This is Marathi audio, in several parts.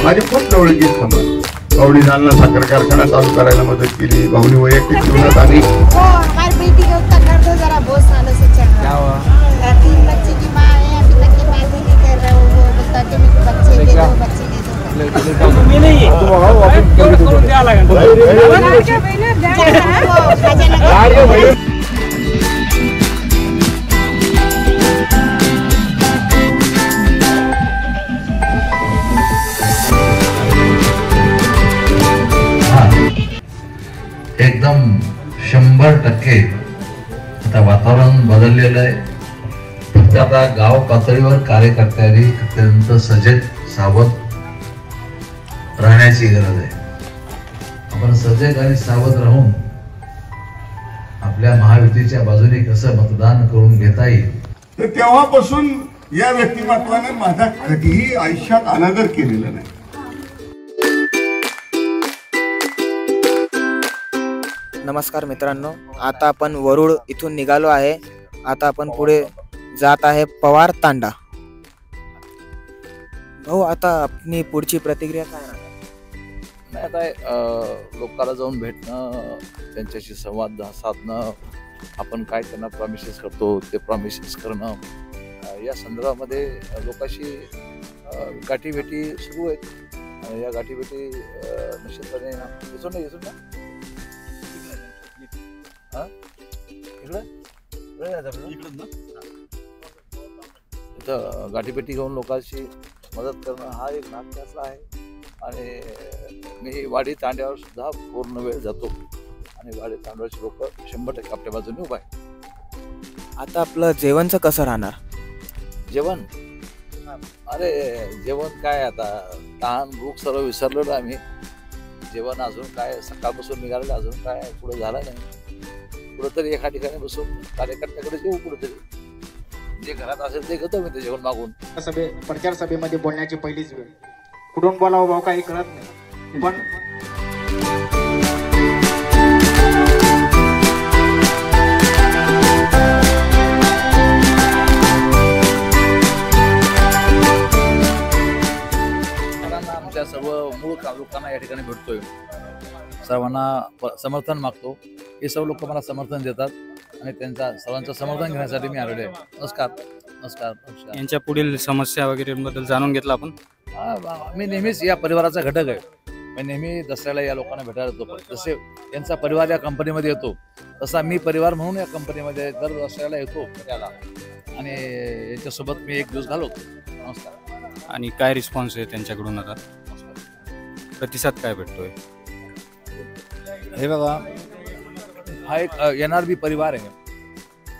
माझी खूप जवळची समज. भाऊनी जालना साखर कारखाना चालू करायला मदत केली. भाऊनी वैयक्तिक जीवनात आणि हमारी बेटी का उत्तर कर दो जरा, बहुत सालों से चल रहा है। 3 बच्चे की माँ है, अभी तक की बात ही नहीं कर रहे हो। वो बोलता कि मेरे को बच्चे दे दो, बच्चे दे दो। तुम्ही नाही करून द्या लागेल। एकदम 100% आता वातावरण बदललेलं आहे. फक्त आता गाव पातळीवर कार्यकर्त्यांनी अत्यंत सजग सावध राहण्याची गरज आहे. आपण सजग आणि सावध राहून आपल्या महायुतीच्या बाजूने कसं मतदान करून घेता येईल. तर तेव्हापासून या व्यक्तिमत्वाने माझा कधीही आयुष्यात अनादर केलेला नाही. नमस्कार मित्रांनो, आता आपण वरुड इथून निघालो आहे. आता आपण पुढे जात आहे पवार तांडा. भाऊ, आता आपली पुढची प्रतिक्रिया काय आहे? नाही, आता लोकांना जाऊन भेटणं, त्यांच्याशी संवाद साधणं, आपण काय त्यांना प्रॉमिसेस करतो ते प्रॉमिसेस करणं, या संदर्भामध्ये लोकांशी गाठीभेटी सुरू आहेत. या गाठीभेटी निश्चितपणे येसून ना इथं गाठीभेटी घेऊन लोकांशी मदत करणं हा एक भाग त्यातला आहे. आणि मी वाडी तांड्यावर सुद्धा पूर्ण वेळ जातो आणि वाडी तांड्यावरचे लोक 100% आपल्या बाजूने उभा आहे. आता आपलं जेवणचं कसं राहणार? जेवण, अरे जेवण काय, आता तहान भूक सर्व विसरलेलो आम्ही. जेवण अजून काय, सकाळपासून निघालेलं अजून काय पुढे झालं नाही. कुठंतरी एका ठिकाणी बसून कार्यकर्त्याकडे जेवू, कुठंतरी जे घरात असेल ते घेतो मी ते जेवण मागून. प्रचार सभेमध्ये बोलण्याची पहिलीच वेळ, कुठून बोलावं भाऊ काही कळत नाही. पण आमच्या सर्व मूळ लोकांना या ठिकाणी भेटतोय, सर्वांना समर्थन मागतो. हे सर्व लोक मला समर्थन देतात आणि त्यांचा सर्वांचं समर्थन घेण्यासाठी मी आलेलो आहे. नमस्कार. यांच्या पुढील समस्या वगैरे बद्दल जाणून घेतलं आपण. मी नेहमीच या परिवाराचा घटक आहे. मी नेहमी दसऱ्याला या लोकांना भेटायला येतो. जसे यांचा परिवार या कंपनीमध्ये येतो तसा मी परिवार म्हणून या कंपनीमध्ये दर दसऱ्याला येतो त्याला, आणि यांच्यासोबत मी एक दिवस घालवतो. नमस्कार. आणि काय रिस्पॉन्स आहे त्यांच्याकडून? आता प्रतिसाद काय भेटतोय? हे बघा, हा एक NRB परिवार आहे.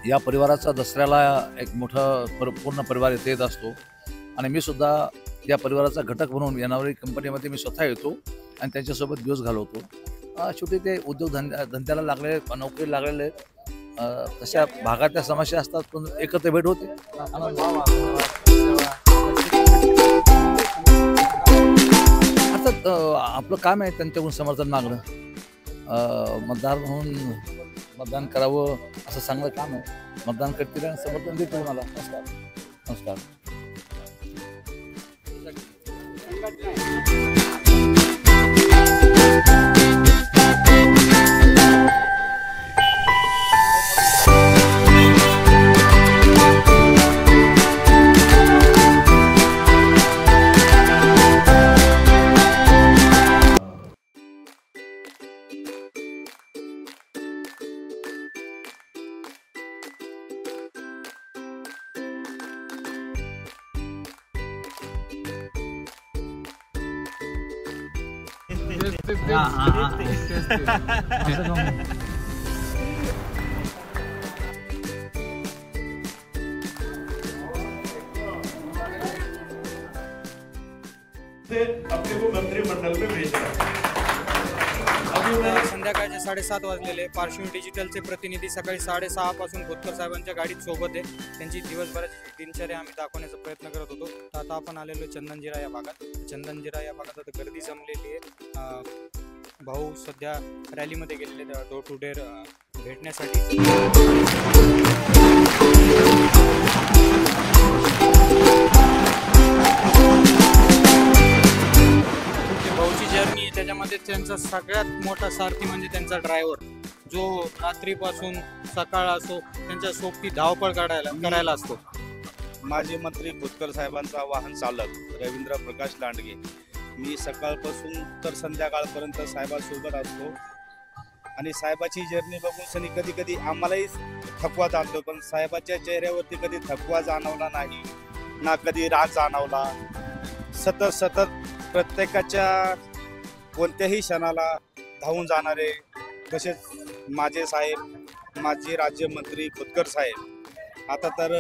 या परिवाराचा दसऱ्याला एक मोठं पूर्ण परिवार इथे येत असतो आणि मी सुद्धा या परिवाराचा घटक म्हणून NRB कंपनीमध्ये मी स्वतः येतो आणि त्यांच्यासोबत दिवस घालवतो. शेवटी ते उद्योग धंद्याला लागले, नोकरी लागलेले, तशा भागातल्या समस्या असतात, पण एकत्र भेट होते. अर्थात आपलं काम आहे त्यांच्याकडून समर्थन मागणं. मतदार म्हणून मतदान करावं असं चांगलं काम आहे. मतदान करतील आणि समर्थन देतील मला. नमस्कार. अपने को मंत्रिमंडल में भेजना। संध्याकाळचे 7:30 वाजलेले. पार्श्व डिजिटलचे प्रतिनिधी सकाळी 6:30 पासून खोतकर साहेबांच्या गाडीत सोबत आहे. त्यांची दिवसभराची दिनचर्या आम्ही दाखवण्याचा प्रयत्न करत होतो. तर आता आपण आलेलो चंदनजिरा या भागात. चंदनजिरा या भागात आता गर्दी जमलेली आहे. भाऊ सध्या रॅलीमध्ये गेलेले डोर टू डोर भेटण्यासाठी. साहेबांचा सगळ्यात मोठा सारथी म्हणजे त्यांचा ड्रायव्हर, जो रात्रीपासून सकाळ असो त्यांच्या सोबती धावपळ करायला असतो. माजी मंत्री खोतकर साहेबांचा वाहन चालक रवींद्र प्रकाश लांडगे. मी सकाळपासून तर संध्याकाळपर्यंत साहेबांसोबत असतो आणि साहेबाची जर्नी बघून सनी कधी कधी आम्हालाही थकवा जाणतो, पण साहेबाच्या चेहऱ्यावरती कधी थकवा जाणवला नाही ना कधी राग जाणवला. सतत प्रत्येकाच्या कोणत्याही क्षणाला धावून जाणारे. तसेच माझे साहेब, माजी राज्यमंत्री खोतकर साहेब. आता तर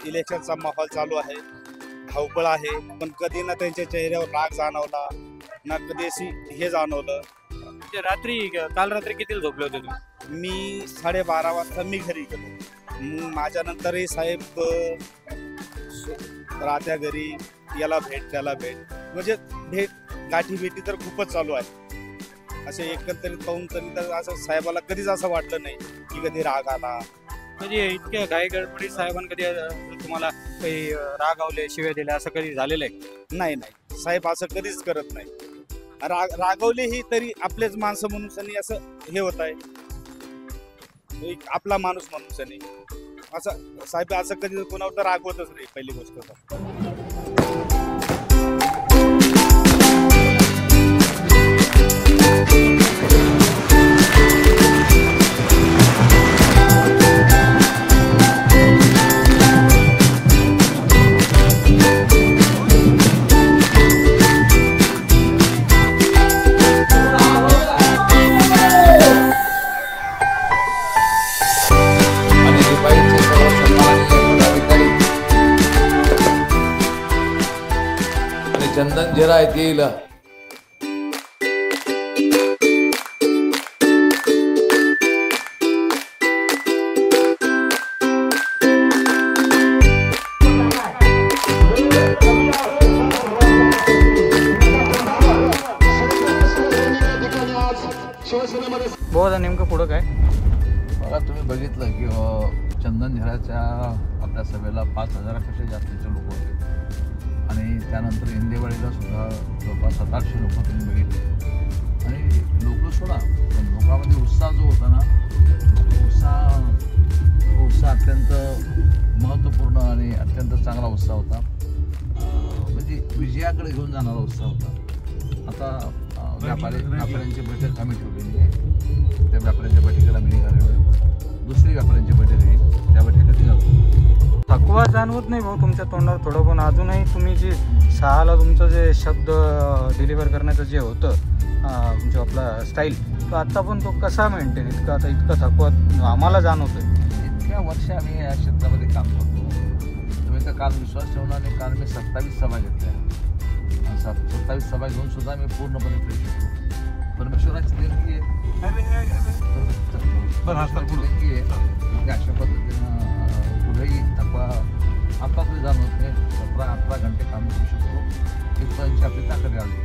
इलेक्शनचा माहोल चालू आहे, धावपळ आहे, पण कधी ना त्यांच्या चेहऱ्यावर राग जाणवला ना कधी अशी हे जाणवलं. काल रात्री किती झोपले होते तुम्ही? मी 12:30 वाजता मी घरी गेलो. माझ्यानंतरही साहेब राहत्या घरी, याला भेट त्याला भेट, म्हणजे गाठी भेटी तर खूपच चालू आहे. असे एकंदरीत पाहून तरी तर असं साहेबाला कधीच असं वाटलं नाही की कधी राग आला. म्हणजे इतक्या घाई गडबडीत साहेबांनी कधी तुम्हाला काही रागावले, शिव्या दिल्या असं कधी झालेलं आहे? नाही, साहेब असं कधीच करत नाही. रागवलेही तरी आपलेच माणसं म्हणून सनी असं हे होत आहे, आपला माणूस म्हणून सनी असं साहेब असं कधी कोणावर तर रागवतच नाही. पहिली गोष्ट तर चंदन जिरा येथील बहुत नेमकं पुढं काय बघा, तुम्ही बघितलं की चंदन झिराच्या आपल्या सभेला 5,000पेक्षा जास्तीचे लोक होते आणि त्यानंतर इंदेवाडीला सुद्धा जवळपास 700-800 लोक तुम्ही बघितले. आणि लोक सोडा, पण लोकांमध्ये उत्साह जो होता ना, उत्साह अत्यंत महत्त्वपूर्ण आणि अत्यंत चांगला उत्साह होता. म्हणजे विजयाकडे घेऊन जाणारा उत्साह होता. आता व्यापाऱ्यांची बैठक आम्ही ठेवलेली आहे. त्या व्यापाऱ्यांच्या बैठकीला मी निघालेलो. दुसरी व्यापाऱ्यांची बैठक आहे, त्या बैठकीत निघालो. थकवा जाणवत नाही भाऊ तुमच्या तोंडावर थोडं, पण अजूनही तुम्ही जे 6ला तुमचं जे शब्द डिलिव्हर करण्याचं जे होतं म्हणजे आपला स्टाईल, तो आत्ता पण तो कसा मेंटेन इतका थकवा आम्हाला जाणवतोय. इतक्या वर्ष आम्ही या क्षेत्रामध्ये काम करतो. तुम्ही तर काल विश्वास ठेवणार नाही, काल मी 27 सभा घेतल्या. 27 सभा घेऊन सुद्धा मी पूर्णपणे फ्रेश होतो. परमेश्वराची देणगी आहे, देणगी आहे. अशा पद्धतीनं पुढेही थकवा आता तरी जाणवत नाही. 17-18 घंटे काम करू शकतो, इथपर्यंत आपली ताकद आली.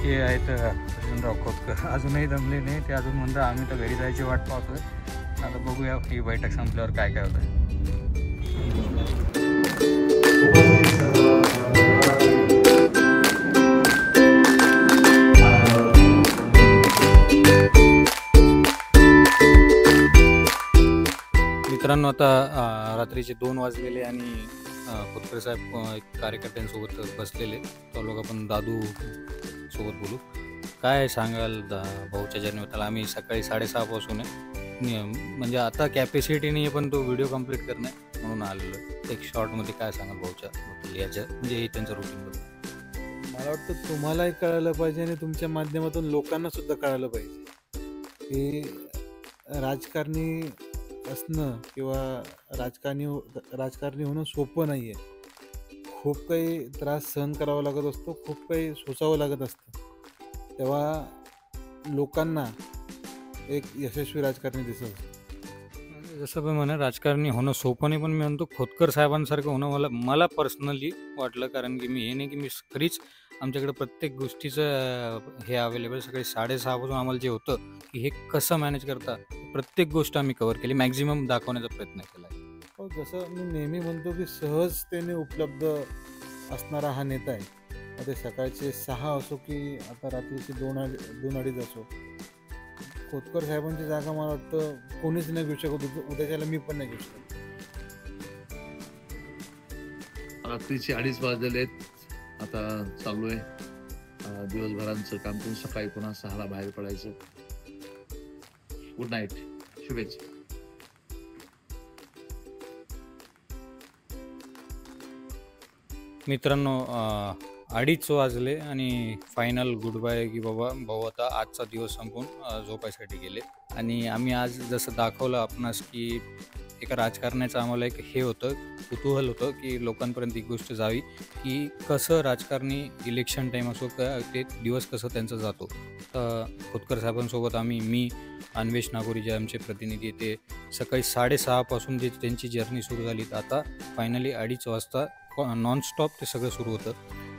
हे आहेत रवींद्र खोतकर, अजूनही दमले नाही ते. अजून म्हणतात आम्ही तर घरी जायची वाट पाहतोय. आता बघूया ही बैठक संपल्यावर काय काय होतं. मित्रांनो, आता रात्रीचे 2 वाजलेले आणि खोतकर साहेब कार्यकर्त्यांसोबत बसलेले. तो लोक आपण दादू सोबत बोलू. काय सांगाल भाऊच्या जन्मताला? आम्ही सकाळी 6:30 पासून आहे, म्हणजे आता कॅपॅसिटी नाही आहे, पण तो व्हिडिओ कंप्लीट करणं आहे म्हणून आलेलो आहे. एक शॉर्टमध्ये काय सांगाल भाऊच्या याच्या म्हणजे त्यांच्या रुटीनबद्दल? मला वाटतं तुम्हालाही कळायला पाहिजे आणि तुमच्या माध्यमातून लोकांना सुद्धा कळायला पाहिजे की राजकारणी असणं किंवा राजकारणी होणं सोपं नाही आहे. खूप काही त्रास सहन करावा लागत असतो, खूप काही सोसावं लागत असतं. तेव्हा लोकांना एक यशस्वी राजकारणी दिसत असतो. जसं पण म्हणा, राजकारणी होणं सोपं नाही, पण मी म्हणतो खोतकर साहेबांसारखं होणं मला पर्सनली वाटलं. कारण की मी हे नाही की मी खरीच आमच्याकडे प्रत्येक गोष्टीचं हे अवेलेबल. सकाळी 6:30 पासून आम्हाला जे होतं की हे कसं मॅनेज करता, प्रत्येक गोष्ट आम्ही कव्हर केली, मॅक्झिमम दाखवण्याचा प्रयत्न केला आहे. जसं मी नेहमी म्हणतो की सहजतेने उपलब्ध असणारा हा नेता आहे. मग ते सकाळचे 6 असो की आता रात्रीचे 2-2:30 असो, खोतकर साहेबांची जागा मला वाटतं कोणीच नाही घेऊ शकत. उद्याच्याला मी पण नाही घेऊ शकत. रात्रीचे 2:30 वाजलेले आहेत. आता चालू आहे दिवसभरांचं काम करून सकाळी पुन्हा 6ला बाहेर पडायचं. गुड नाईट, शुभेच्छा. मित्रांनो 2:30 वाजले आणि फायनल गुड बाय की बाबा भाऊ आता आजचा दिवस संपून झोपायसाठी गेले. आणि आम्ही आज जसं दाखवलं आपणास की एका राजकारण्याचं आम्हाला एक हे होतं, कुतूहल होतं की लोकांपर्यंत ही गोष्ट जावी की कसं राजकारणी इलेक्शन टाईम असो का ते दिवस कसं त्यांचा जातो. तर खोतकर साहेबांसोबत मी अन्वेष नागोरी जे आमचे प्रतिनिधी ते सकाळी 6:30 पासून जे त्यांची जर्नी सुरू झाली, तर आता फायनली 2:30 वाजता नॉनस्टॉप ते सगळं सुरू होतं.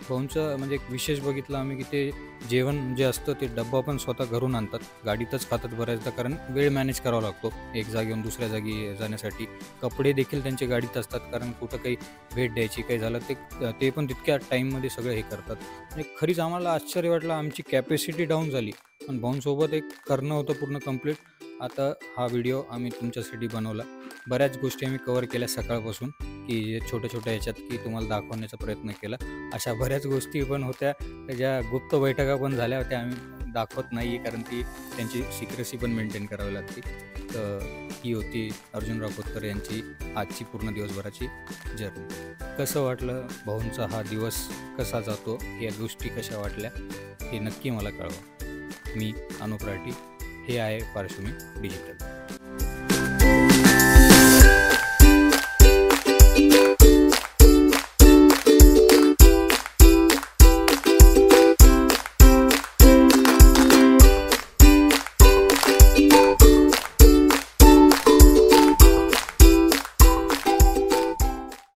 भाऊंचं म्हणजे एक विशेष बघितलं आम्ही की ते जेवण जे असतं ते डब्बा पण स्वतः घरून आणतात, गाडीतच खातात बऱ्याचदा, कारण वेळ मॅनेज करावा लागतो एक जागेहून दुसऱ्या जागी जाण्यासाठी. कपडे देखील त्यांचे गाडीत असतात, कारण कुठं काही भेट द्यायची काही झालं ते पण तितक्या टाईममध्ये सगळं हे करतात. म्हणजे खरीच आम्हाला आश्चर्य वाटलं, आमची कॅपॅसिटी डाऊन झाली पण भाऊंसोबत एक करणं होतं पूर्ण कंप्लीट. आता हा व्हिडिओ आम्ही तुमच्यासाठी बनवला. बऱ्याच गोष्टी आम्ही कवर केल्या सकाळपासून की छोट्या छोट्या ह्याच्यात की तुम्हाला दाखवण्याचा प्रयत्न केला. अशा बऱ्याच गोष्टी पण होत्या ज्या गुप्त बैठका पण झाल्या होत्या, आम्ही दाखवत नाही आहे कारण ती त्यांची सिक्रेसी पण मेंटेन करावी लागते. तर ही होती अर्जुनराव खोतकर यांची आजची पूर्ण दिवसभराची जर्नी. कसं वाटलं भाऊंचा हा दिवस कसा जातो, या गोष्टी कशा वाटल्या हे नक्की मला कळवा. मी अनुप राठी, हे आहे पार्श्वमी डिजिटल.